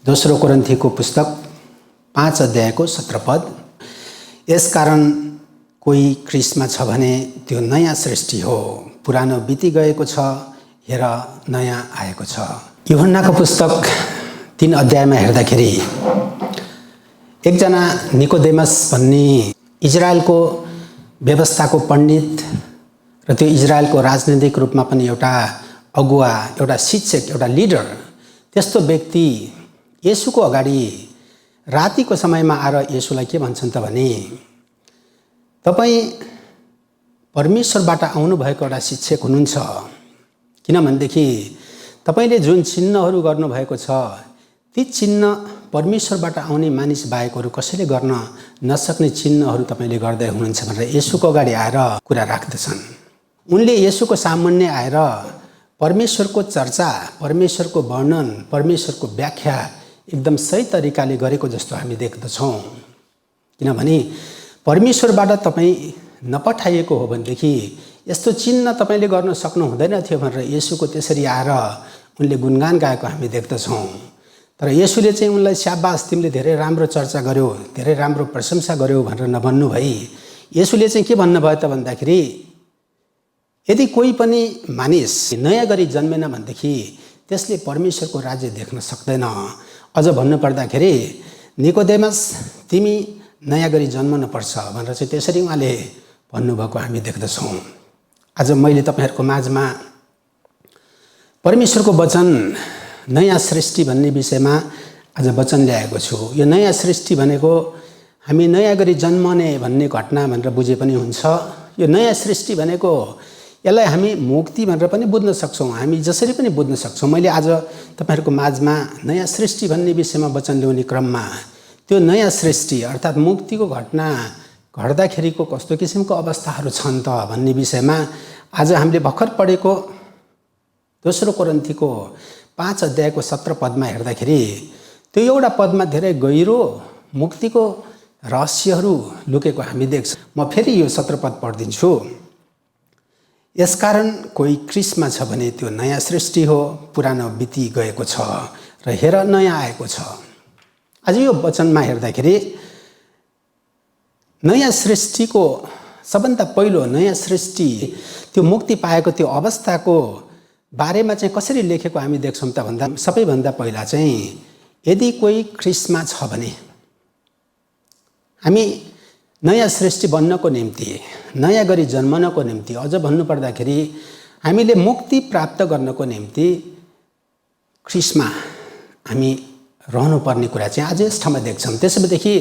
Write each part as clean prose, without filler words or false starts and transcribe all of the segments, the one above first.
दोस्रो कोरिन्थीको पुस्तक 5 अध्यायको 17 पद। यसकारण कोही ख्रीष्टमा छ भने त्यो नयाँ सृष्टि हो, पुरानो बिति गएको छ, हेर नयाँ आएको छ। यूहन्नाको पुस्तक 3 अध्यायमा हेर्दाखेरि एकजना निकोदेमस भन्ने इजरायलको व्यवस्थाको पण्डित र त्यो इजरायलको राजनीतिक रूपमा पनि एउटा अगुवा, एउटा शिक्षक, एउटा लिडर, त्यस्तो व्यक्ति येशूको अगाडि रातिको समयमा आएर येशूलाई के भन्छन् त भने, तपाईँ परमेश्वरबाट आउनुभएको एउटा शिक्षक हुनुहुन्छ, किनभनेदेखि तपाईँले जुन चिन्हहरू गर्नुभएको छ ती चिन्ह परमेश्वरबाट आउने मानिस बाहेकहरू कसैले गर्न नसक्ने चिन्हहरू तपाईँले गर्दै हुनुहुन्छ भनेर येशूको अगाडि आएर कुरा राख्दछन्। उनले येशूको सामुन्ने आएर परमेश्वरको चर्चा, परमेश्वरको वर्णन, परमेश्वरको व्याख्या एकदम सही तरिकाले गरेको जस्तो हामी देख्दछौँ। किनभने परमेश्वरबाट तपाईँ नपठाइएको हो भनेदेखि यस्तो चिन्ह तपाईँले गर्न सक्नु हुँदैन थियो भनेर येशूको त्यसरी आएर उनले गुणगान गाएको हामी देख्दछौँ। तर येशूले चाहिँ उनलाई स्याबास, तिमीले धेरै राम्रो चर्चा गर्यौ, धेरै राम्रो प्रशंसा गर्यौ भनेर नभन्नु भई येशूले चाहिँ के भन्नुभयो त भन्दाखेरि, यदि कोही पनि मानिस नयाँ गरी जन्मेन भनेदेखि त्यसले परमेश्वरको राज्य देख्न सक्दैन। अझ भन्नुपर्दाखेरि निकोदेमस, तिमी नयाँ गरी जन्मनु पर्छ भनेर चाहिँ त्यसरी उहाँले भन्नुभएको हामी देख्दछौँ। आज मैले तपाईँहरूको माझमा परमेश्वरको वचन नयाँ सृष्टि भन्ने विषयमा आज वचन ल्याएको छु। यो नयाँ सृष्टि भनेको हामी नयाँ गरी जन्मने भन्ने घटना भनेर बुझे पनि हुन्छ। यो नयाँ सृष्टि भनेको यसलाई हामी मुक्ति भनेर पनि बुझ्न सक्छौँ, हामी जसरी पनि बुझ्न सक्छौँ। मैले आज तपाईँहरूको माझमा नयाँ सृष्टि भन्ने विषयमा वचन ल्याउने क्रममा त्यो नयाँ सृष्टि अर्थात् मुक्तिको घटना घट्दाखेरिको कस्तो किसिमको अवस्थाहरू छन् त भन्ने विषयमा आज हामीले भर्खर पढेको दोस्रो कोरिन्थीको 5 अध्यायको 17 पदमा हेर्दाखेरि त्यो एउटा पदमा धेरै गहिरो मुक्तिको रहस्यहरू लुकेको हामी देख्छौँ। म फेरि यो 17 पद पढिदिन्छु। यसकारण कोही ख्रीष्टमा छ भने त्यो नयाँ सृष्टि हो, पुरानो बिति गएको छ र हेर नयाँ आएको छ। आज यो वचनमा हेर्दाखेरि नयाँ सृष्टिको सबभन्दा पहिलो नयाँ सृष्टि, त्यो मुक्ति पाएको त्यो अवस्थाको बारेमा चाहिँ कसरी लेखेको हामी देख्छौँ त भन्दा सबैभन्दा पहिला चाहिँ यदि कोही ख्रीष्टमा छ भने, हामी नयाँ सृष्टि बन्नको निम्ति, नयाँ गरी जन्मनको निम्ति, अझ भन्नुपर्दाखेरि हामीले मुक्ति प्राप्त गर्नको निम्ति ख्रीष्टमा हामी रहनुपर्ने कुरा चाहिँ आज यस ठाउँमा देख्छौँ। त्यसैदेखि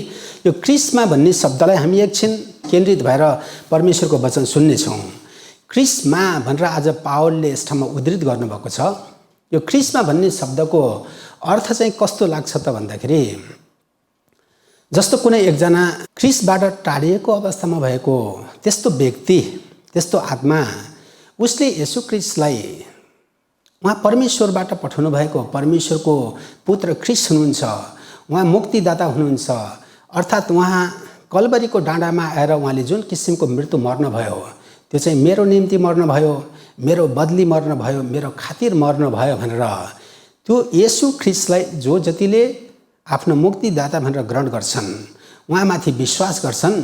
यो ख्रीष्टमा भन्ने शब्दलाई हामी एकछिन केन्द्रित भएर परमेश्वरको वचन सुन्नेछौँ। ख्रीष्टमा भनेर आज पावलले यस ठाउँमा उद्धृत गर्नुभएको छ। यो ख्रीष्टमा भन्ने शब्दको अर्थ चाहिँ कस्तो लाग्छ त भन्दाखेरि, जस्तो कुनै एकजना ख्रीष्टबाट टाढिएको अवस्थामा भएको त्यस्तो व्यक्ति, त्यस्तो आत्मा, उसले येशू ख्रीष्टलाई उहाँ परमेश्वरबाट पठाउनु भएको परमेश्वरको पुत्र ख्रीष्ट हुनुहुन्छ, उहाँ मुक्तिदाता हुनुहुन्छ। अर्थात् उहाँ कल्वरीको डाँडामा आएर उहाँले जुन किसिमको मृत्यु मर्नुभयो त्यो चाहिँ मेरो निम्ति मर्नुभयो, मेरो बदली मर्नुभयो, मेरो खातिर मर्नुभयो भनेर त्यो येशू ख्रीष्टलाई जो जतिले आफ्नो मुक्तिदाता भनेर ग्रहण गर्छन्, उहाँमाथि विश्वास गर्छन्,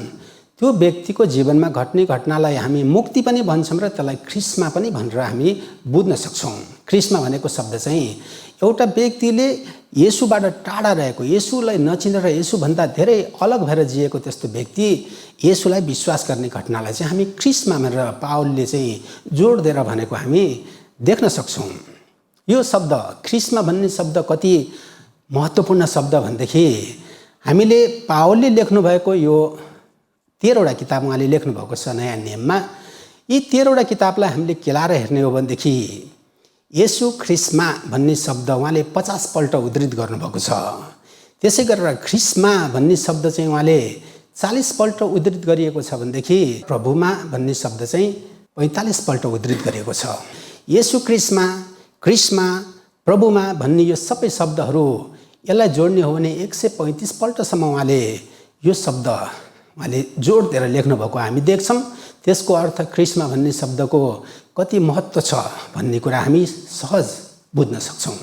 त्यो व्यक्तिको जीवनमा घट्ने घटनालाई हामी मुक्ति पनि भन्छौँ र त्यसलाई ख्रीष्टमा पनि भनेर हामी बुझ्न सक्छौँ। ख्रीष्टमा भनेको शब्द चाहिँ एउटा व्यक्तिले येशूबाट टाढा रहेको, येशूलाई नचिनेर येशूभन्दा धेरै अलग भएर जिएको त्यस्तो व्यक्ति येशूलाई विश्वास गर्ने घटनालाई चाहिँ हामी ख्रीष्टमा भनेर पावलले चाहिँ जोड दिएर भनेको हामी देख्न सक्छौँ। यो शब्द ख्रीष्टमा भन्ने शब्द कति महत्त्वपूर्ण शब्द भनेदेखि, हामीले पावलले लेख्नुभएको यो 13वटा किताब उहाँले लेख्नुभएको छ नयाँ नियममा। यी 13वटा किताबलाई हामीले केलाएर हेर्ने हो भनेदेखि येशू ख्रीष्टमा भन्ने शब्द उहाँले 50 पल्ट उद्धृत गर्नुभएको छ। त्यसै गरेर ख्रीष्टमा भन्ने शब्द चाहिँ उहाँले 40 पल्ट उद्धृत गरिएको छ भनेदेखि प्रभुमा भन्ने शब्द चाहिँ 45 पल्ट उद्धृत गरिएको छ। येशू ख्रीष्टमा, ख्रीष्टमा, प्रभुमा भन्ने यो सबै शब्दहरू यसलाई जोड्ने हो भने 135 पल्टसम्म उहाँले यो शब्द उहाँले जोड दिएर लेख्नुभएको हामी देख्छौँ। त्यसको अर्थ ख्रीष्टमा भन्ने शब्दको कति महत्त्व छ भन्ने कुरा हामी सहज बुझ्न सक्छौँ।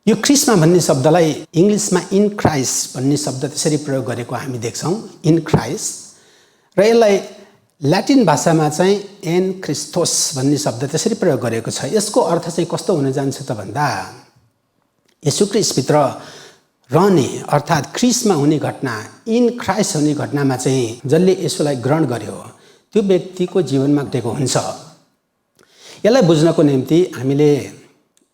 यो ख्रिस्मा भन्ने शब्दलाई इङ्ग्लिसमा इन क्राइस्ट भन्ने शब्द त्यसरी प्रयोग गरेको हामी देख्छौँ, इन क्राइस्ट। र यसलाई ल्याटिन भाषामा चाहिँ एन क्रिस्टोस भन्ने शब्द त्यसरी प्रयोग गरेको छ। यसको अर्थ चाहिँ कस्तो हुन जान्छ त भन्दा येशू ख्रिस्टभित्र रहने अर्थात् ख्रिस्टमा हुने घटना, इन क्राइस्ट हुने घटनामा चाहिँ जसले यसोलाई ग्रहण गर्यो त्यो व्यक्तिको जीवनमा घटेको हुन्छ। यसलाई बुझ्नको निम्ति हामीले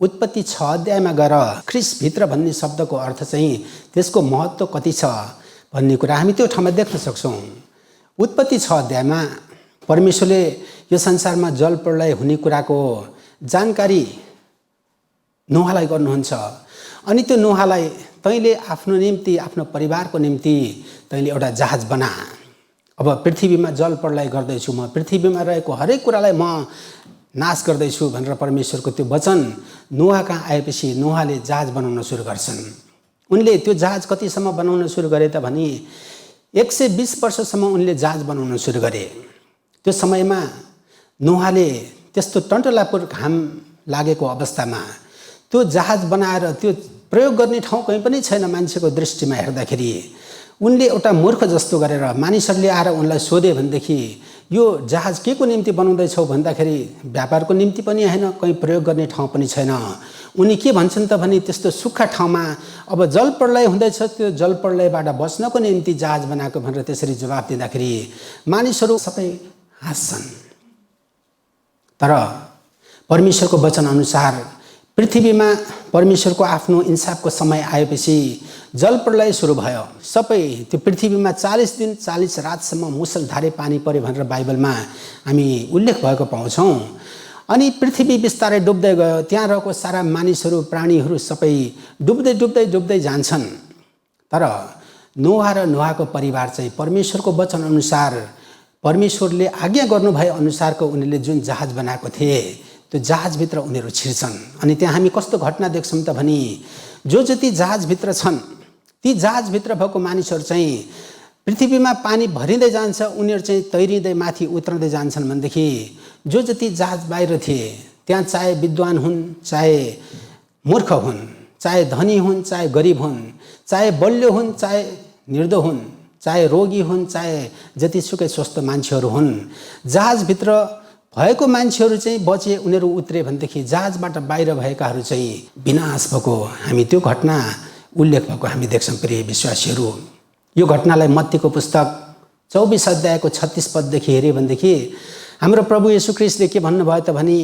उत्पत्ति 6 अध्यायमा गएर ख्रिस्टभित्र भन्ने शब्दको अर्थ चाहिँ त्यसको महत्त्व कति छ भन्ने कुरा हामी त्यो ठाउँमा देख्न सक्छौँ। उत्पत्ति 6 अध्यायमा परमेश्वरले यो संसारमा जल प्रलय हुने कुराको जानकारी नोहालाई गर्नुहुन्छ। अनि त्यो नोहालाई तैँले आफ्नो निम्ति, आफ्नो परिवारको निम्ति तैँले एउटा जहाज बना। अब पृथ्वीमा जल प्रलय गर्दैछु, म पृथ्वीमा रहेको हरेक कुरालाई म नाश गर्दैछु भनेर परमेश्वरको त्यो वचन नोहा कहाँ आएपछि नोहाले जहाज बनाउन सुरु गर्छन्। उनले त्यो जहाज कतिसम्म बनाउन सुरु गरे त भने 120 वर्षसम्म उनले जहाज बनाउन सुरु गरे। त्यो समयमा नोहाले त्यस्तो टन्टलापुर घाम लागेको अवस्थामा त्यो जहाज बनाएर त्यो प्रयोग गर्ने ठाउँ कहीँ पनि छैन मान्छेको दृष्टिमा हेर्दाखेरि। उनले एउटा मूर्ख जस्तो गरेर मानिसहरूले आएर उनलाई सोधे भनेदेखि यो जहाज के को निम्ति बनाउँदैछौ भन्दाखेरि व्यापारको निम्ति पनि होइन, कहीँ प्रयोग गर्ने ठाउँ पनि छैन। उनी के भन्छन् त भने त्यस्तो सुक्खा ठाउँमा अब जल प्रलय हुँदैछ, त्यो जल प्रलयबाट बच्नको निम्ति जहाज बनाएको भनेर त्यसरी जवाफ दिँदाखेरि मानिसहरू सबै हाँस्छन्। तर परमेश्वरको वचनअनुसार पृथ्वीमा परमेश्वरको आफ्नो इन्साफको समय आएपछि जल प्रलय सुरु भयो। सबै त्यो पृथ्वीमा 40 दिन 40 रातसम्म मुसलधारे पानी पऱ्यो भनेर बाइबलमा हामी उल्लेख भएको पाउँछौँ। अनि पृथ्वी बिस्तारै डुब्दै गयो, त्यहाँ रहेको सारा मानिसहरू, प्राणीहरू सबै डुब्दै डुब्दै डुब्दै जान्छन्। तर नोहा र नोहाको परिवार चाहिँ परमेश्वरको वचनअनुसार, परमेश्वरले आज्ञा गर्नुभए अनुसारको उनीहरूले जुन जहाज बनाएको थिए त्यो जहाजभित्र उनीहरू छिर्छन्। अनि त्यहाँ हामी कस्तो घटना देख्छौँ त भने जो जति जहाजभित्र छन् ती जहाजभित्र भएको मानिसहरू चाहिँ पृथ्वीमा पानी भरिँदै जान्छ, उनीहरू चाहिँ तैरिँदै माथि उत्रँदै जान्छन् भनेदेखि जो जति जहाज बाहिर थिए त्यहाँ चाहे विद्वान हुन्, चाहे मूर्ख हुन्, चाहे धनी हुन्, चाहे गरिब हुन्, चाहे बलियो हुन्, चाहे निर्धो हुन्, चाहे रोगी हुन्, चाहे जतिसुकै स्वस्थ मान्छेहरू हुन्, जहाजभित्र भएको मान्छेहरू चाहिँ बचे, उनीहरू उत्रे भनेदेखि जहाजबाट बाहिर भएकाहरू चाहिँ विनाश भएको हामी त्यो घटना उल्लेख भएको हामी देख्छौँ। प्रिय विश्वासीहरू, यो घटनालाई मत्तीको पुस्तक 24 अध्यायको 36 पददेखि हेऱ्यो भनेदेखि हाम्रो प्रभु येशू ख्रिस्टले के भन्नुभयो त भने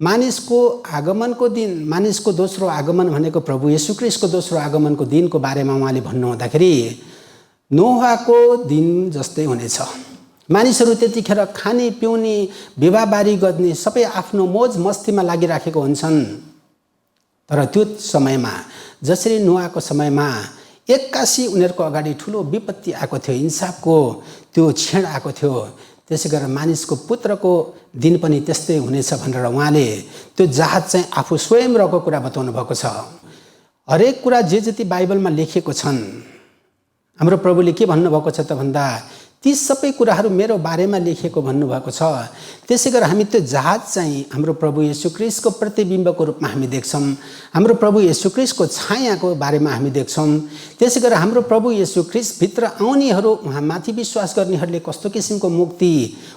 मानिसको आगमनको दिन, मानिसको दोस्रो आगमन भनेको प्रभु येशू ख्रिस्टको दोस्रो आगमनको दिनको बारेमा उहाँले भन्नुहुँदाखेरि नोहाको दिन जस्तै हुनेछ। मानिसहरू त्यतिखेर खाने पिउने विवाहबारी गर्ने सबै आफ्नो मोज मस्तीमा लागिराखेको हुन्छन्। तर त्यो समयमा जसरी नोहाको समयमा एक्कासी उनीहरूको अगाडि ठुलो विपत्ति आएको थियो, इन्साफको त्यो क्षण आएको थियो, त्यसै गरेर मानिसको पुत्रको दिन पनि त्यस्तै हुनेछ भनेर उहाँले त्यो जहाज चाहिँ आफू स्वयं रहेको कुरा बताउनु भएको छ। हरेक कुरा जे जति बाइबलमा लेखिएको छन् हाम्रो प्रभुले के भन्नुभएको छ त भन्दा ती सबै कुराहरू मेरो बारेमा लेखिएको भन्नुभएको छ। त्यसै गरेर हामी त्यो जहाज चाहिँ हाम्रो प्रभु येशू ख्रिस्टको प्रतिबिम्बको रूपमा हामी देख्छौँ, हाम्रो प्रभु येशू ख्रिस्टको छायाको बारेमा हामी देख्छौँ। त्यसै गरेर हाम्रो प्रभु येशू ख्रिस्टभित्र आउनेहरू, उहाँमाथि विश्वास गर्नेहरूले कस्तो किसिमको मुक्ति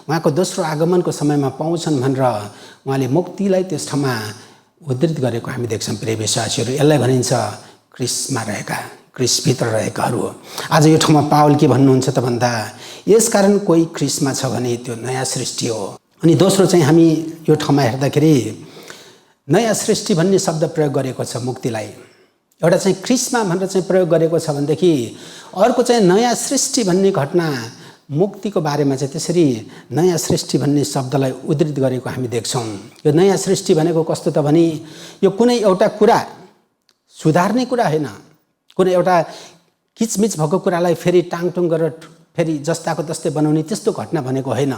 उहाँको दोस्रो आगमनको समयमा पाउँछन् भनेर उहाँले मुक्तिलाई त्यस ठाउँमा उद्धृत गरेको हामी देख्छौँ। प्रिय विश्वासीहरू, यसलाई भनिन्छ ख्रिस्टमा रहेका, ख्रिस्टभित्र रहेकाहरू। आज यो ठाउँमा पावल के भन्नुहुन्छ त भन्दा यसकारण कोही ख्रिस्टमा छ भने त्यो नयाँ सृष्टि हो। अनि दोस्रो चाहिँ हामी यो ठाउँमा हेर्दाखेरि नयाँ सृष्टि भन्ने शब्द प्रयोग गरेको छ मुक्तिलाई। एउटा चाहिँ ख्रिस्टमा भनेर चाहिँ प्रयोग गरेको छ भनेदेखि अर्को चाहिँ नयाँ सृष्टि भन्ने घटना मुक्तिको बारेमा चाहिँ त्यसरी नयाँ सृष्टि भन्ने शब्दलाई उद्धृत गरेको हामी देख्छौँ। यो नयाँ सृष्टि भनेको कस्तो त भने यो कुनै एउटा कुरा सुधार्ने कुरा होइन, कुनै एउटा किचमिच भएको कुरालाई फेरि टाङटुङ गरेर फेरि जस्ताको तस्तै बनाउने त्यस्तो घटना भनेको होइन।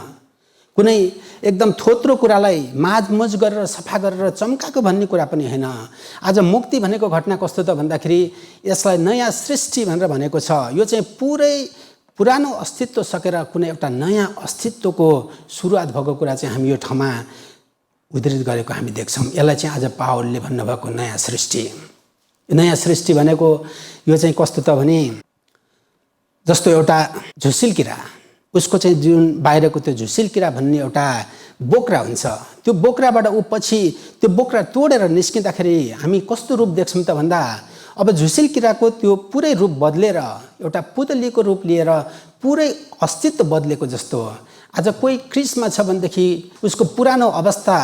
कुनै एकदम थोत्रो कुरालाई माझमुझ गरेर सफा गरेर चम्काएको भन्ने कुरा पनि होइन। आज मुक्ति भनेको घटना कस्तो त भन्दाखेरि यसलाई नयाँ सृष्टि भनेर भनेको छ। यो चाहिँ पुरै पुरानो अस्तित्व सकेर कुनै एउटा नयाँ अस्तित्वको सुरुवात भएको कुरा चाहिँ हामी यो ठाउँमा उद्धृत गरेको हामी देख्छौँ। यसलाई चाहिँ आज पावलले भन्नुभएको नयाँ सृष्टि। नयाँ सृष्टि भनेको यो चाहिँ कस्तो त भने जस्तो एउटा झुसिल किरा, उसको चाहिँ जुन बाहिरको त्यो झुसिल किरा भन्ने एउटा बोक्रा हुन्छ, त्यो बोक्राबाट ऊ पछि त्यो बोक्रा तोडेर निस्किँदाखेरि हामी कस्तो रूप देख्छौँ त भन्दा अब झुसिल किराको त्यो पुरै रूप बदलेर एउटा पुतलीको रूप लिएर पुरै अस्तित्व बदलेको जस्तो आज कोही क्रिसमा छ भनेदेखि उसको पुरानो अवस्था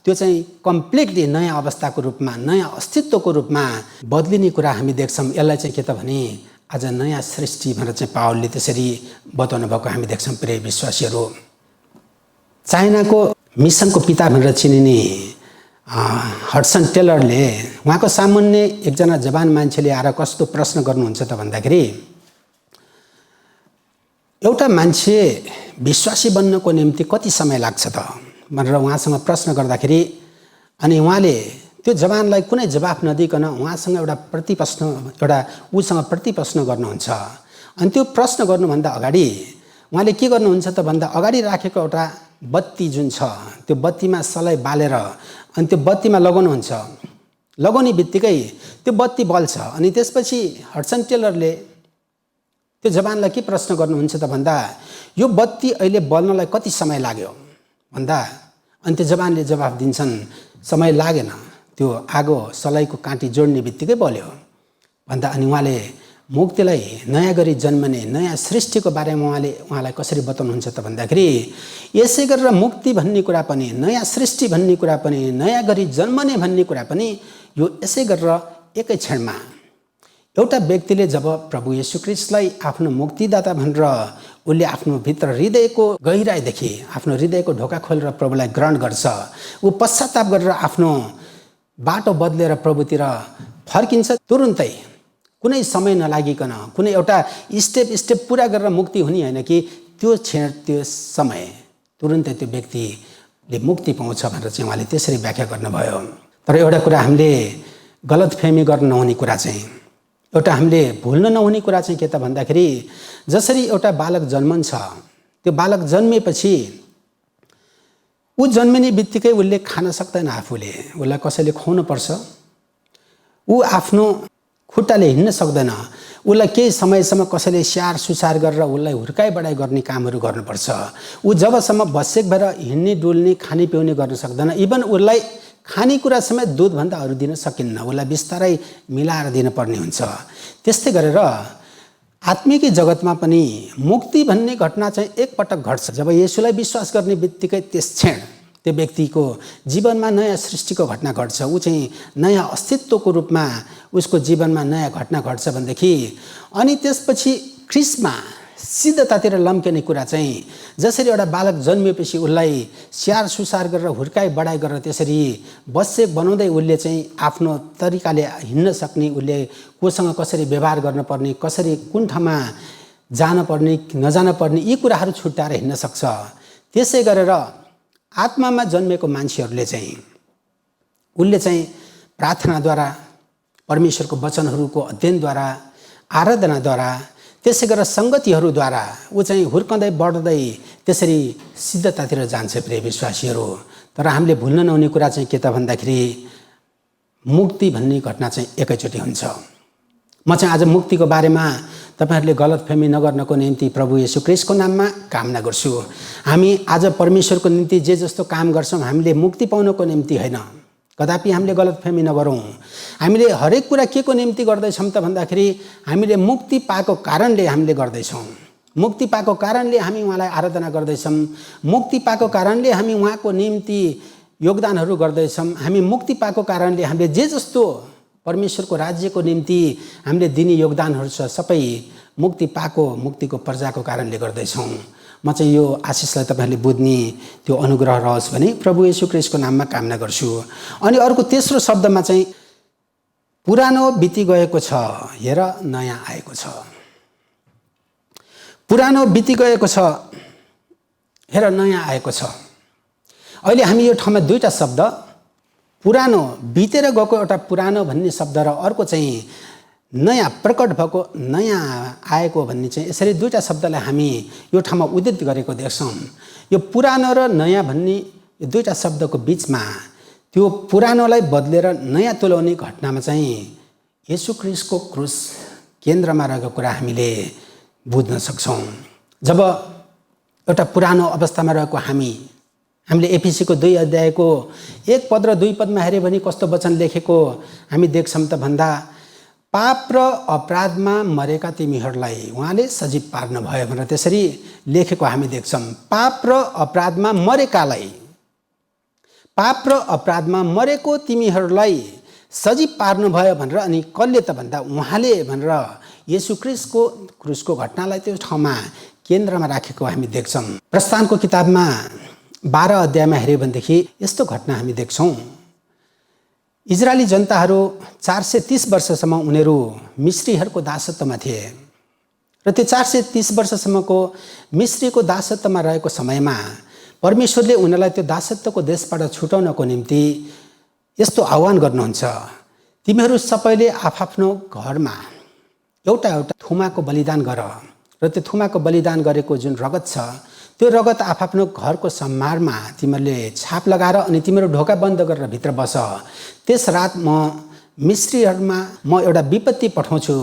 त्यो चाहिँ कम्प्लिटली नयाँ अवस्थाको रूपमा, नयाँ अस्तित्वको रूपमा बदलिने कुरा हामी देख्छौँ। यसलाई चाहिँ के त भने आज नयाँ सृष्टि भनेर चाहिँ पावलले त्यसरी बताउनु भएको हामी देख्छौँ। प्रिय विश्वासीहरू, चाइनाको मिसनको पिता भनेर चिनिने हडसन टेलरले उहाँको सामुन्ने एकजना जवान मान्छेले आएर कस्तो प्रश्न गर्नुहुन्छ त भन्दाखेरि एउटा मान्छे विश्वासी बन्नको निम्ति कति समय लाग्छ त भनेर उहाँसँग प्रश्न गर्दाखेरि अनि उहाँले त्यो जवानलाई कुनै जवाफ नदिकन उहाँसँग उसँग प्रतिप्रश्न गर्नुहुन्छ। अनि त्यो प्रश्न गर्नुभन्दा अगाडि उहाँले के गर्नुहुन्छ त भन्दा अगाडि राखेको एउटा बत्ती जुन छ त्यो बत्तीमा सलाई बालेर अनि त्यो बत्तीमा लगाउनुहुन्छ। लगाउने बित्तिकै त्यो बत्ती बल्छ। अनि त्यसपछि हडसन टेलरले त्यो जवानलाई के प्रश्न गर्नुहुन्छ त भन्दा यो बत्ती अहिले बल्नलाई कति समय लाग्यो भन्दा अनि त्यो जवानले जवाफ दिन्छन् समय लागेन, त्यो आगो सलाइको काँटी जोड्ने बित्तिकै बल्यो भन्दा अनि उहाँले मुक्तिलाई नयाँ गरी जन्मने नयाँ सृष्टिको बारेमा उहाँलाई कसरी बताउनुहुन्छ त भन्दाखेरि यसै गरेर मुक्ति भन्ने कुरा पनि, नयाँ सृष्टि भन्ने कुरा पनि, नयाँ गरी जन्मने भन्ने कुरा पनि यो यसै गरेर एकै क्षणमा एउटा व्यक्तिले जब प्रभु येशू ख्रीष्टलाई आफ्नो मुक्तिदाता भनेर उसले आफ्नो भित्र हृदयको गहिराइदेखि आफ्नो हृदयको ढोका खोलेर प्रभुलाई ग्रहण गर्छ, ऊ पश्चाताप गरेर आफ्नो बाटो बदलेर प्रभुतिर फर्किन्छ, तुरुन्तै कुनै समय नलागिकन कुनै एउटा स्टेप पुरा गरेर मुक्ति हुने होइन कि त्यो क्षण त्यो समय तुरुन्तै त्यो व्यक्तिले मुक्ति पाउँछ भनेर चाहिँ उहाँले त्यसरी व्याख्या गर्नुभयो। तर एउटा कुरा हामीले गलतफहमी गर्न नहुने कुरा चाहिँ, एउटा हामीले भुल्न नहुने कुरा चाहिँ के त भन्दाखेरि जसरी एउटा बालक जन्मन्छ, त्यो बालक जन्मेपछि ऊ जन्मिने बित्तिकै उसले खान सक्दैन, आफूले उसलाई कसैले खुवाउनु पर्छ, ऊ आफ्नो खुट्टाले हिँड्न सक्दैन, उसलाई केही समयसम्म कसैले स्याहार सुसार गरेर उसलाई हुर्काइ बढाइ गर्ने कामहरू गर्नुपर्छ। ऊ जबसम्म बसेक भएर हिँड्ने डुल्ने खाने पिउने गर्न सक्दैन, इभन उसलाई खानेकुरा समेत दुधभन्दा अरू दिन सकिन्न, उसलाई बिस्तारै मिलाएर दिनुपर्ने हुन्छ। त्यस्तै गरेर आत्मिक जगतमा पनि मुक्ति भन्ने घटना चाहिँ एकपटक घट्छ। जब येशूलाई विश्वास गर्ने बित्तिकै त्यस क्षण त्यो व्यक्तिको जीवनमा नयाँ सृष्टिको घटना घट्छ, ऊ चाहिँ नयाँ अस्तित्वको रूपमा उसको जीवनमा नयाँ घटना घट्छ भनेदेखि अनि त्यसपछि ख्रीष्टमा सिद्धतातिर लम्किने कुरा चाहिँ जसरी एउटा बालक जन्मिएपछि उसलाई स्याहार सुसार गरेर हुर्काइ बढाइ गरेर त्यसरी बच्चे बनाउँदै उसले चाहिँ आफ्नो तरिकाले हिँड्न सक्ने, उसले कोसँग कसरी व्यवहार गर्नुपर्ने, कसरी कुन ठाउँमा जानुपर्ने नजानुपर्ने यी कुराहरू छुट्याएर हिँड्न सक्छ। त्यसै गरेर आत्मामा जन्मेको मान्छेहरूले चाहिँ उसले चाहिँ प्रार्थनाद्वारा, परमेश्वरको वचनहरूको अध्ययनद्वारा, आराधनाद्वारा, त्यसै गरेर सङ्गतिहरूद्वारा ऊ चाहिँ हुर्कँदै बढ्दै त्यसरी सिद्धतातिर जान्छ। प्रिय विश्वासीहरू, तर हामीले भुल्न नहुने कुरा चाहिँ के त भन्दाखेरि मुक्ति भन्ने घटना चाहिँ एकैचोटि हुन्छ। म चाहिँ आज मुक्तिको बारेमा तपाईहरूले गलतफहमी नगर्नको निम्ति प्रभु येशू ख्रीष्टको नाममा कामना गर्छु। हामी आज परमेश्वरको निम्ति जे जस्तो काम गर्छौँ हामीले मुक्ति पाउनको निम्ति होइन, कदापि हामीले गलतफहमी नगरौँ। हामीले हरेक कुरा के को निम्ति गर्दैछौँ त भन्दाखेरि हामीले मुक्ति पाएको कारणले हामीले गर्दैछौँ, मुक्ति पाएको कारणले हामी उहाँलाई आराधना गर्दैछौँ, मुक्ति पाएको कारणले हामी उहाँको निम्ति योगदानहरू गर्दैछौँ, हामी मुक्ति पाएको कारणले हामीले जे जस्तो परमेश्वरको राज्यको निम्ति हामीले दिने योगदानहरू छ सबै मुक्ति पाएको मुक्तिको प्रजाको कारणले गर्दैछौँ। म चाहिँ यो आशिषलाई तपाईँहरूले बुझ्ने त्यो अनुग्रह रहोस् भने प्रभु येशू ख्रीष्टको नाममा कामना गर्छु। अनि अर्को तेस्रो शब्दमा चाहिँ पुरानो बिति गएको छ, हेर नयाँ आएको छ। पुरानो बिति गएको छ, हेर नयाँ आएको छ। अहिले हामी यो ठाउँमा दुईटा शब्द, पुरानो बितेर गएको एउटा पुरानो भन्ने शब्द र अर्को चाहिँ नयाँ प्रकट भएको नयाँ आएको भन्ने चाहिँ यसरी दुईटा शब्दलाई हामी यो ठाउँमा उद्धृत गरेको देख्छौँ। यो पुरानो र नयाँ भन्ने दुईटा शब्दको बिचमा त्यो पुरानोलाई बदलेर नयाँ तुल्याउने घटनामा चाहिँ येशू ख्रीष्टको क्रुस केन्द्रमा रहेको कुरा हामीले बुझ्न सक्छौँ। जब एउटा पुरानो अवस्थामा रहेको हामीले एफिसीको 2 अध्यायको 1 पद र 2 पदमा हेऱ्यो भने कस्तो वचन लेखेको हामी देख्छौँ त भन्दा, पाप र अपराधमा मरेका तिमीहरूलाई उहाँले सजीव पार्नुभयो भनेर त्यसरी लेखेको हामी देख्छौँ। पाप र अपराधमा मरेको तिमीहरूलाई सजीव पार्नुभयो भनेर, अनि कसले त भन्दा उहाँले भनेर येशू ख्रीष्टको क्रुसको घटनालाई त्यो ठाउँमा केन्द्रमा राखेको हामी देख्छौँ। प्रस्थानको किताबमा 12 अध्यायमा हेऱ्यो भनेदेखि यस्तो घटना हामी देख्छौँ। इजरायली जनताहरू 430 वर्षसम्म उनीहरू मिश्रीहरूको दासत्वमा थिए र त्यो 430 वर्षसम्मको मिश्रीको दासत्वमा रहेको समयमा परमेश्वरले उनीहरूलाई त्यो दासत्वको देशबाट छुटाउनको निम्ति यस्तो आह्वान गर्नुहुन्छ, तिमीहरू सबैले आफ्नो घरमा एउटा थुमाको बलिदान गर र त्यो थुमाको बलिदान गरेको जुन रगत छ त्यो रगत आफ्नो घरको सम्मारमा तिमीहरूले छाप लगाएर अनि तिमीहरू ढोका बन्द गरेर भित्र बस। त्यस रात म मिश्रीहरूमा म एउटा विपत्ति पठाउँछु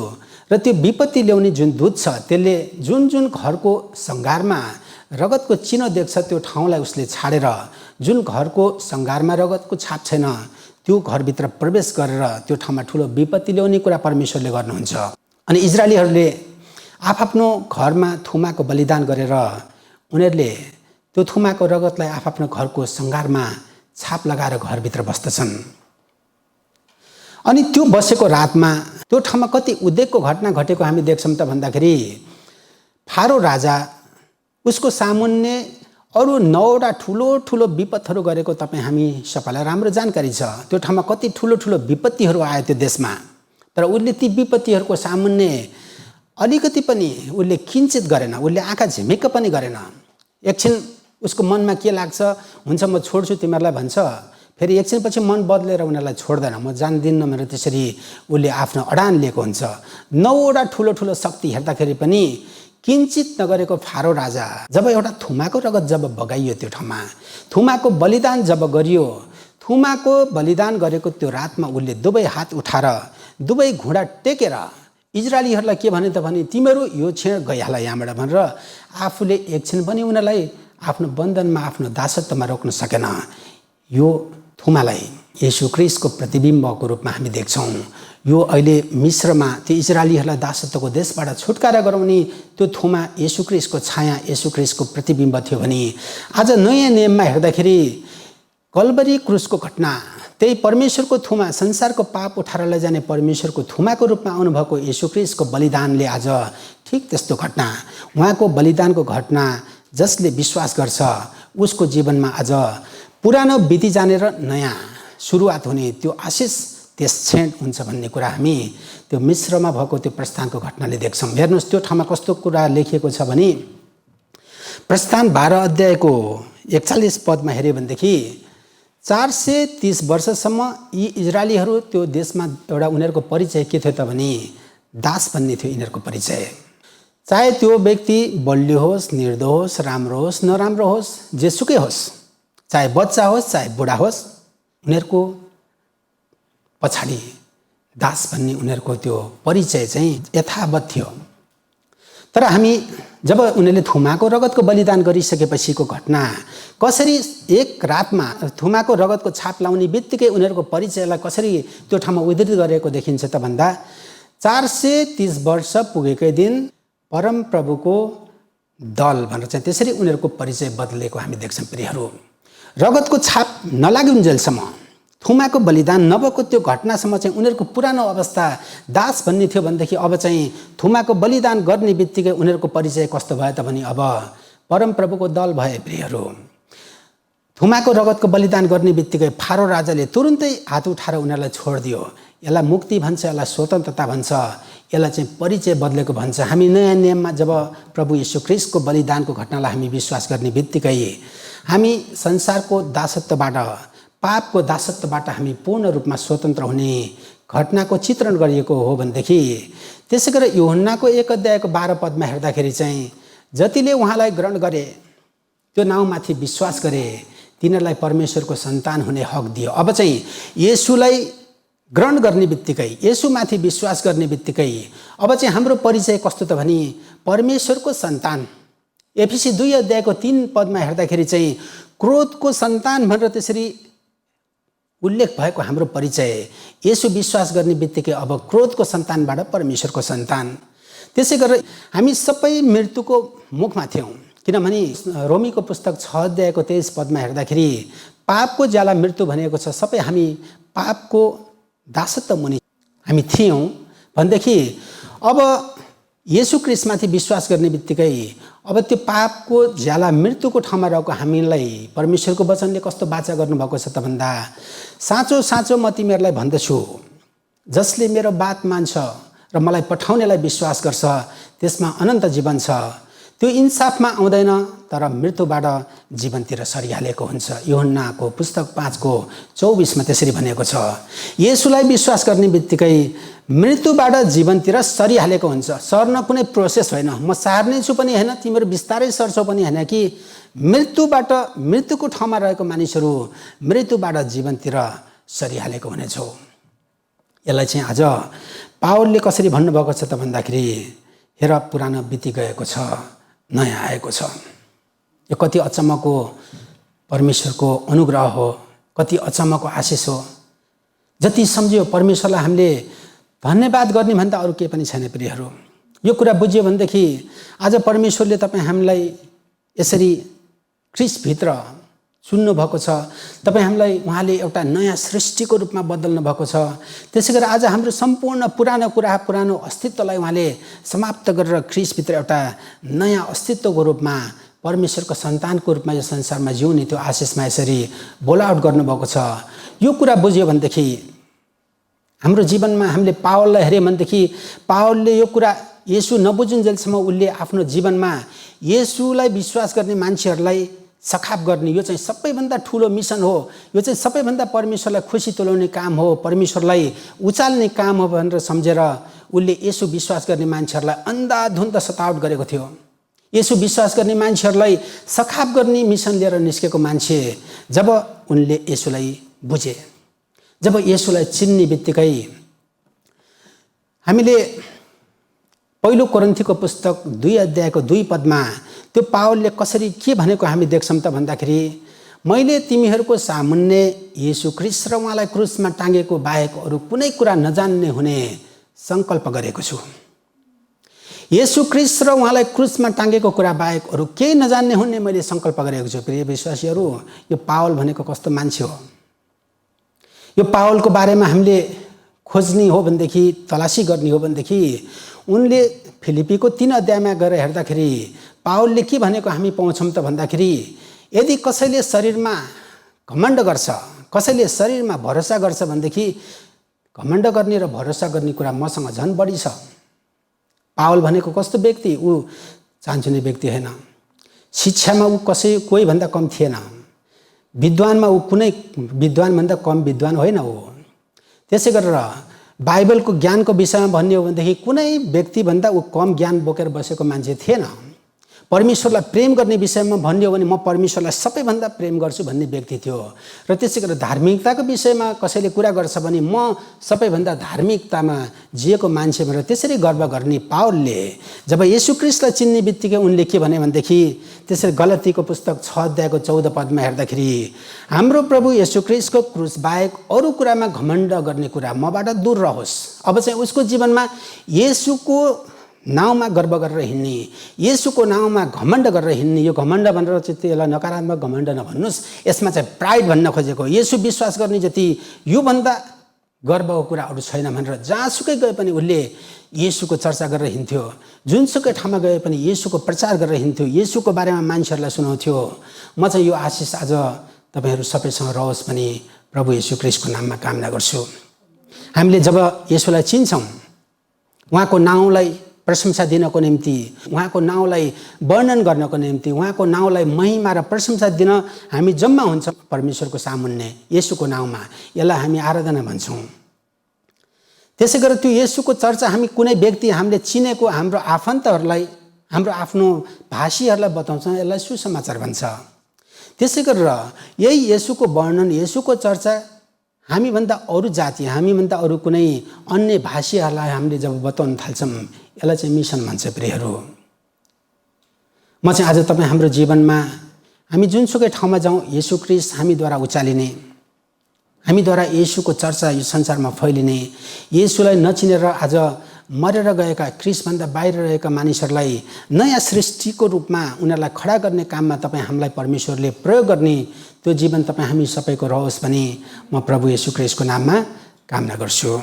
र त्यो विपत्ति ल्याउने जुन दूत छ त्यसले जुन जुन घरको सङ्घारमा रगतको चिनो देख्छ त्यो ठाउँलाई उसले छाडेर, जुन घरको सङ्घारमा रगतको छाप छैन त्यो घरभित्र प्रवेश गरेर त्यो ठाउँमा ठुलो विपत्ति ल्याउने कुरा परमेश्वरले गर्नुहुन्छ। अनि इजरायलीहरूले आफ्नो घरमा थुमाको बलिदान गरेर उनीहरूले त्यो थुमाको रगतलाई आफ्नो घरको सङ्घारमा छाप लगाएर घरभित्र बस्दछन्। अनि त्यो बसेको रातमा त्यो ठाउँमा कति उद्वेगको घटना घटेको हामी देख्छौँ त भन्दाखेरि, फारो राजा उसको सामुन्ने अरू 9वटा ठुलो विपत्तिहरू गरेको तपाईँ हामी सबैलाई राम्रो जानकारी छ। त्यो ठाउँमा कति ठुलो विपत्तिहरू आयो त्यो देशमा, तर उसले ती विपत्तिहरूको सामुन्ने अलिकति पनि उसले किञ्चित गरेन, उसले आँखा झिमिक्क पनि गरेन। एकछिन उसको मनमा के लाग्छ, हुन्छ म छोड्छु तिमीहरूलाई भन्छ, फेरि एकछिनपछि मन बदलेर उनीहरूलाई छोड्दैन, म जान्दिनँ भनेर त्यसरी उसले आफ्नो अडान लिएको हुन्छ। 9वटा ठुलो शक्ति हेर्दाखेरि पनि किञ्चित नगरेको फारो राजा जब एउटा थुमाको रगत जब बगाइयो त्यो ठाउँमा, थुमाको बलिदान जब गरियो, थुमाको बलिदान गरेको त्यो रातमा उसले दुवै हात उठाएर दुवै घुँडा टेकेर इजरायलीहरूलाई के भने त भने, तिमीहरू यो क्षण गइहाल यहाँबाट भनेर आफूले एकछिन पनि उनीहरूलाई आफ्नो बन्धनमा आफ्नो दासत्वमा रोक्न सकेन। यो थुमालाई येशू ख्रीष्टको प्रतिबिम्बको रूपमा हामी देख्छौँ। यो अहिले मिश्रमा त्यो इजरायलीहरूलाई दासत्वको देशबाट छुटकारा गराउने त्यो थुमा येशू ख्रीष्टको छाया, येशू ख्रीष्टको प्रतिबिम्ब थियो भने आज नयाँ नियममा हेर्दाखेरि कल्वरी क्रुसको घटना, त्यही परमेश्वरको थुमा, संसारको पाप उठाएर लैजाने परमेश्वरको थुमाको रूपमा आउनुभएको येशू ख्रीष्टको बलिदानले आज ठिक त्यस्तो घटना, उहाँको बलिदानको घटना जसले विश्वास गर्छ उसको जीवनमा आज पुरानो बिति जानेर नयाँ सुरुवात हुने त्यो आशिष त्यस क्षण हुन्छ भन्ने कुरा हामी त्यो मिश्रमा भएको त्यो प्रस्थानको घटनाले देख्छौँ। हेर्नुहोस् त्यो ठाउँमा कस्तो कुरा लेखिएको छ भने, प्रस्थान 12 अध्यायको 41 पदमा हेऱ्यो भनेदेखि 430 वर्षसम्म यी इजरायलीहरू त्यो देशमा एउटा उनीहरूको परिचय के थियो त भने दास भन्ने थियो यिनीहरूको परिचय। चाहे त्यो व्यक्ति बलियो होस्, निर्दो होस्, राम्रो होस्, नराम्रो होस्, जेसुकै होस्, चाहे बच्चा होस्, चाहे बुढा होस्, उनीहरूको पछाडि दास भन्ने उनीहरूको त्यो परिचय चाहिँ यथावत थियो। तर हामी जब उनीहरूले थुमाको रगतको बलिदान गरिसकेपछिको घटना कसरी एक रातमा थुमाको रगतको छाप लाउने बित्तिकै उनीहरूको परिचयलाई कसरी त्यो ठाउँमा उद्धृत गरेको देखिन्छ त भन्दा, 430 वर्ष पुगेकै दिन परमप्रभुको दल भनेर चाहिँ त्यसरी उनीहरूको परिचय बदलेको हामी देख्छौँ। प्रियहरू, रगतको छाप नलागुन्जेलसम्म, थुमाको बलिदान नभएको त्यो घटनासम्म चाहिँ उनीहरूको पुरानो अवस्था दास भन्ने थियो भनेदेखि अब चाहिँ थुमाको बलिदान गर्ने बित्तिकै उनीहरूको परिचय कस्तो भयो त भने अब परमप्रभुको दल भए। प्रियहरू, थुमाको रगतको बलिदान गर्ने बित्तिकै फारो राजाले तुरुन्तै हात उठाएर उनीहरूलाई छोडिदियो। यसलाई मुक्ति भन्छ, यसलाई स्वतन्त्रता भन्छ, यसलाई चाहिँ परिचय बदलेको भन्छ। हामी नयाँ नियममा जब प्रभु येशू ख्रीष्टको बलिदानको घटनालाई हामी विश्वास गर्ने बित्तिकै हामी संसारको दासत्वबाट, पापको दासत्वबाट हामी पूर्ण रूपमा स्वतन्त्र हुने घटनाको चित्रण गरिएको हो भनेदेखि, त्यसै गरेर यूहन्नाको 1 अध्यायको 12 पदमा हेर्दाखेरि चाहिँ जतिले उहाँलाई ग्रहण गरे, त्यो नाउँमाथि विश्वास गरे, तिनीहरूलाई परमेश्वरको सन्तान हुने हक दियो। अब चाहिँ येशूलाई ग्रहण गर्ने बित्तिकै, येशूमाथि विश्वास गर्ने बित्तिकै अब चाहिँ हाम्रो परिचय कस्तो त भने परमेश्वरको सन्तान। एफिसी 2 अध्यायको 3 पदमा हेर्दाखेरि चाहिँ क्रोधको सन्तान भनेर त्यसरी उल्लेख भएको हाम्रो परिचय, येशू विश्वास गर्ने बित्तिकै अब क्रोधको सन्तानबाट परमेश्वरको सन्तान। त्यसै गरेर हामी सबै मृत्युको मुखमा थियौँ, किनभने रोमीको पुस्तक 6 अध्यायको 23 पदमा हेर्दाखेरि पापको ज्याला मृत्यु भनेको छ। सबै हामी पापको दासत्व मुनि हामी थियौँ भनेदेखि अब येशू ख्रीष्टमाथि विश्वास गर्ने बित्तिकै अब त्यो पापको ज्याला मृत्युको ठाउँमा रहेको हामीलाई परमेश्वरको वचनले कस्तो वाचा गर्नुभएको छ त भन्दा, साँचो साँचो म तिमीहरूलाई भन्दछु, जसले मेरो बात मान्छ र मलाई पठाउनेलाई विश्वास गर्छ त्यसमा अनन्त जीवन छ। त्यो इन्साफमा आउँदैन तर मृत्युबाट जीवनतिर सरिहालेको हुन्छ। यूहन्नाको पुस्तक 5:24 त्यसरी भनेको छ। येशूलाई विश्वास गर्ने बित्तिकै मृत्युबाट जीवनतिर सरिहालेको हुन्छ। सर्न कुनै प्रोसेस होइन, म सार्ने छु पनि होइन, तिमीहरू बिस्तारै सर्छौ पनि होइन कि मृत्युबाट, मृत्युको ठाउँमा रहेको मानिसहरू मृत्युबाट जीवनतिर सरिहालेको हुनेछौ। यसलाई चाहिँ आज पावलले कसरी भन्नुभएको छ त भन्दाखेरि, हेर पुरानो बितिगएको छ, नयाँ आएको छ। यो कति अचम्मको परमेश्वरको अनुग्रह हो, कति अचम्मको आशिष हो। जति सम्झियो परमेश्वरलाई हामीले धन्यवाद गर्ने भन्दा अरू केही पनि छैन। प्रियहरू, यो कुरा बुझ्यो भनेदेखि आज परमेश्वरले तपाईँ हामीलाई यसरी ख्रीष्टभित्र चुन्नु भएको छ, तपाईँ हामीलाई उहाँले एउटा नयाँ सृष्टिको रूपमा बदल्नु भएको छ। त्यसै गरी आज हाम्रो सम्पूर्ण पुरानो कुरा, पुरानो अस्तित्वलाई उहाँले समाप्त गरेर ख्रीष्टभित्र एउटा नयाँ अस्तित्वको रूपमा परमेश्वरको सन्तानको रूपमा यो संसारमा जिउने त्यो आशिषमा यसरी बोलाउट गर्नुभएको छ। यो कुरा बुझ्यो भनेदेखि हाम्रो जीवनमा हामीले पावललाई हेऱ्यौँ भनेदेखि पावलले यो कुरा येशू नबुझुन्जेलसम्म उसले आफ्नो जीवनमा येशूलाई विश्वास गर्ने मान्छेहरूलाई सखाप गर्ने, यो चाहिँ सबैभन्दा ठुलो मिसन हो, यो चाहिँ सबैभन्दा परमेश्वरलाई खुसी तुल्याउने काम हो, परमेश्वरलाई उचाल्ने काम हो भनेर सम्झेर उसले येशू विश्वास गर्ने मान्छेहरूलाई अन्धाधुन्ध सतावट गरेको थियो। येशू विश्वास गर्ने मान्छेहरूलाई सखाप गर्ने मिसन लिएर निस्केको मान्छे जब उनले येशूलाई बुझे, जब येशूलाई चिन्ने बित्तिकै हामीले पहिलो कोरिन्थीको पुस्तक 2 अध्यायको 2 पदमा त्यो पावलले कसरी के भनेको हामी देख्छौँ त भन्दाखेरि, मैले तिमीहरूको सामुन्ने येशू ख्रीष्ट र उहाँलाई क्रुसमा टाँगेको बाहेक अरू कुनै कुरा नजान्ने हुने सङ्कल्प गरेको छु। येशू ख्रीष्ट र उहाँलाई क्रुसमा टाँगेको कुरा बाहेक अरू केही नजान्ने हुने मैले सङ्कल्प गरेको छु। प्रिय विश्वासीहरू, यो पावल भनेको कस्तो मान्छे हो? यो पावलको बारेमा हामीले खोज्ने हो भनेदेखि, तलासी गर्ने हो भनेदेखि उनले फिलिपीको 3 अध्यायमा गएर हेर्दाखेरि पावलले के भनेको हामी पाउँछौँ त भन्दाखेरि, यदि कसैले शरीरमा घमण्ड गर्छ, कसैले शरीरमा भरोसा गर्छ भनेदेखि घमण्ड गर्ने र भरोसा गर्ने कुरा मसँग झन् बढी छ। पावल भनेको कस्तो व्यक्ति? ऊ चान्चुने व्यक्ति होइन, शिक्षामा ऊ कोही भन्दा कम थिएन, विद्वानमा ऊ कुनै विद्वानभन्दा कम विद्वान होइन ऊ। त्यसै गरेर बाइबलको ज्ञानको विषयमा भन्ने हो भनेदेखि कुनै व्यक्तिभन्दा ऊ कम ज्ञान बोकेर बसेको मान्छे थिएन। परमेश्वरलाई प्रेम गर्ने विषयमा भन्ने हो भने म परमेश्वरलाई सबैभन्दा प्रेम गर्छु भन्ने व्यक्ति थियो। र त्यसै गरेर धार्मिकताको विषयमा कसैले कुरा गर्छ भने म सबैभन्दा धार्मिकतामा जिएको मान्छे भनेर त्यसरी गर्व गर्ने पावलले जब येशू ख्रीष्टलाई चिन्ने बित्तिकै उनले के भने भनेदेखि, त्यसरी गलातीको पुस्तक 6 अध्यायको 14 पदमा हेर्दाखेरि, हाम्रो प्रभु येशू ख्रीष्टको क्रुस बाहेक अरू कुरामा घमण्ड गर्ने कुरा मबाट दूर रहोस्। अब चाहिँ उसको जीवनमा येशूको नाउँमा गर्व गरेर हिँड्ने, येशूको नाउँमा घमण्ड गरेर हिँड्ने, यो घमण्ड भनेर चाहिँ त्यसलाई नकारात्मक घमण्ड नभन्नुहोस्, यसमा चाहिँ प्राइड भन्न खोजेको। येशू विश्वास गर्ने जति योभन्दा गर्वको कुरा अरू छैन भनेर जहाँसुकै गए पनि उसले येशूको चर्चा गरेर हिँड्थ्यो, जुनसुकै ठाउँमा गए पनि येशूको प्रचार गरेर हिँड्थ्यो, येशूको बारेमा मान्छेहरूलाई सुनाउँथ्यो। म चाहिँ यो आशिष आज तपाईँहरू सबैसँग रहोस् पनि प्रभु येशू ख्रीष्टको नाममा कामना गर्छु। हामीले जब येशूलाई चिन्छौँ, उहाँको नाउँलाई प्रशंसा दिनको निम्ति, उहाँको नाउँलाई वर्णन गर्नको निम्ति, उहाँको नाउँलाई महिमा र प्रशंसा दिन हामी जम्मा हुन्छ परमेश्वरको सामुन्ने येशूको नाउँमा, यसलाई हामी आराधना भन्छौँ। त्यसै गरेर त्यो येशूको चर्चा हामी कुनै व्यक्ति हामीले चिनेको हाम्रो आफन्तहरूलाई, हाम्रो आफ्नो भाषीहरूलाई बताउँछौँ, यसलाई सुसमाचार भन्छ। त्यसै गरेर यही येशूको वर्णन, येशूको चर्चा हामीभन्दा अरू जाति, हामीभन्दा अरू कुनै अन्य भाषीहरूलाई हामीले जब बताउन थाल्छौँ, यसलाई चाहिँ मिसन भन्छ प्रियहरू। म चाहिँ आज तपाईँ हाम्रो जीवनमा हामी जुनसुकै ठाउँमा जाउँ, येशू ख्रीष्ट हामीद्वारा उचालिने, हामीद्वारा येशूको चर्चा यो संसारमा फैलिने, येशूलाई नचिनेर आज मरेर गएका, ख्रीष्टभन्दा बाहिर रहेका मानिसहरूलाई नयाँ सृष्टिको रूपमा उनीहरूलाई खडा गर्ने काममा तपाईँ हामीलाई परमेश्वरले प्रयोग गर्ने त्यो जीवन तपाईँ हामी सबैको रहोस् भनी म प्रभु येशू ख्रीष्टको नाममा कामना गर्छु।